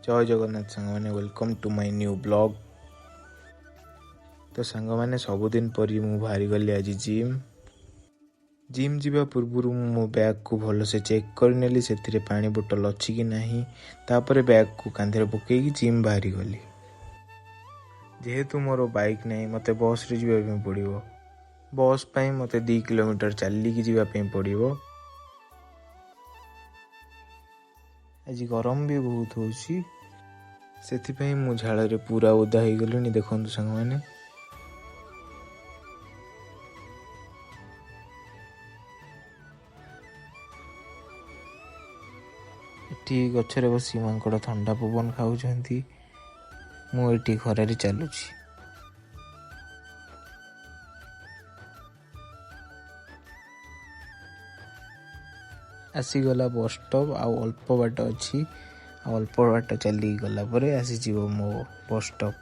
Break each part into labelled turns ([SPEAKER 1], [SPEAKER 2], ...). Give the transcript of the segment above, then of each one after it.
[SPEAKER 1] जय जगन्नाथ सांग मैंने welcome to my new blog. तो सांग मैंने सबुदिन परी मु बाहरी गली आज जिम जीवा पूर्व मो बैग को भल से चेक करनेली से पानी बोतल अच्छी कि नहीं। तापर बैग को कांधे पकईकि जिम बाहरी गली। जेहेतु मोर बाइक नहीं मते बस रे जीवा पड़ो। बस पाई मते 2 किलोमीटर चलिकी जीवाई पड़ो। आज गरम भी बहुत होची से मु झाड़ पूरा ओदा हो गली। देखु सांग मैंने एटी गछरे बसी मांकड़ ठंडा पवन खाऊंती। मुझे खरारे चलुची। आसीगला बस स्टॉप आउ अल्प बाट अच्छी अल्प बाट चली गला पर आसीज मो बस स्टॉप।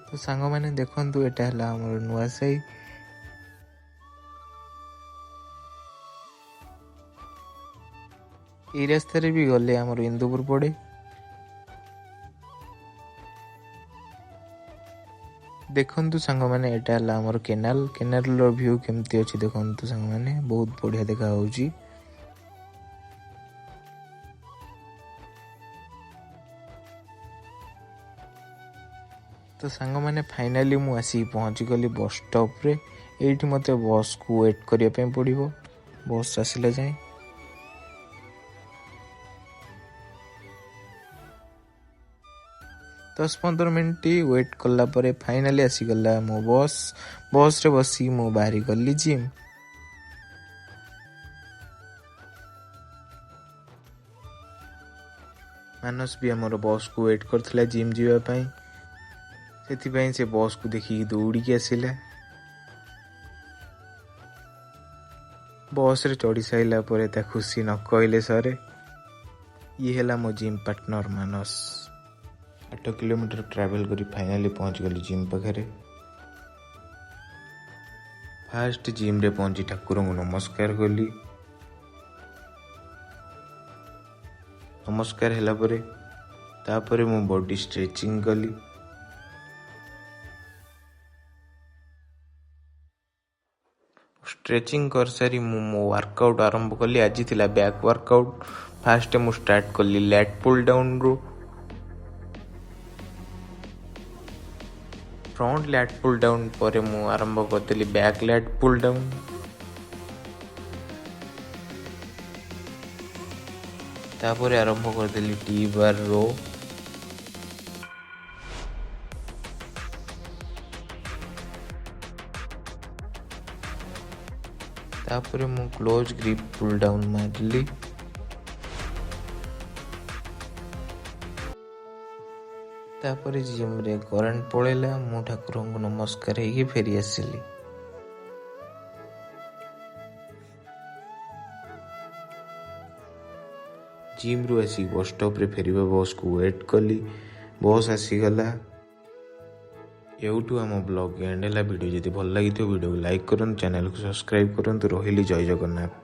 [SPEAKER 1] तो सांग मैंने देखु एटा है आमर नुआ साई। ये रास्ते भी गले आमर इंदुपुर पड़े। देखु सांग मैंने एटा है आमर केनाल रो व्यू केमती अच्छी देखु सांग मैंने बहुत बढ़िया देखा होउची। तो सांग मैंने फाइनाली मु आसी पहुँच गली बस स्टॉप रे। एठी मते बस को वेट करिया पे पड़िबो बस आसिला जाए। 10-15 मिनट वेट कला परे फाइनाली आसीगला मो बस रे बसी मु बाहरी गली जिम। मानस भी आमर बस को वेट करथिला जिम जीवा पई। सेथिपई से बस को देखिकी दौड़ी आसिला। बस रे चढ़ी साइला परे ता खुशी न कहले सरे। ये हैला मो जिम पार्टनर मानस। 8 किलोमीटर ट्रैवल करी फाइनाली पहुंच गली जिम पाखे। फास्ट जिम रे पहुंची ठाकुर को नमस्कार कली। नमस्कार हैला परे तापरे मो बॉडी स्ट्रेचिंग कली। स्ट्रेचिंग कर सारी मो वर्कआउट आरंभ कली। आज थिला बैक वर्कआउट। फास्ट मु स्टार्ट कली लैट पुल डाउन रो। फ्रंट लैट पुल डाउन पर मु आरंभ करदेली बैक लैट पुल डाउन। तापर आरंभ करदेली टी बार रो। तापर मु क्लोज ग्रिप पुल डाउन मारली। तापर जिम रे करंट पड़ेला। मु ठाकुर को नमस्कार ही फेरी आसिली। जिम रु आसी बस स्टॉप रे फेरिबा बस को वेट कली। बस आसीगला। एउठू आम ब्लॉग एंड है। वीडियो जदि भल लगी वीडियो को लाइक करन, चैनल को सब्सक्राइब करन। रहिली जय जगन्नाथ।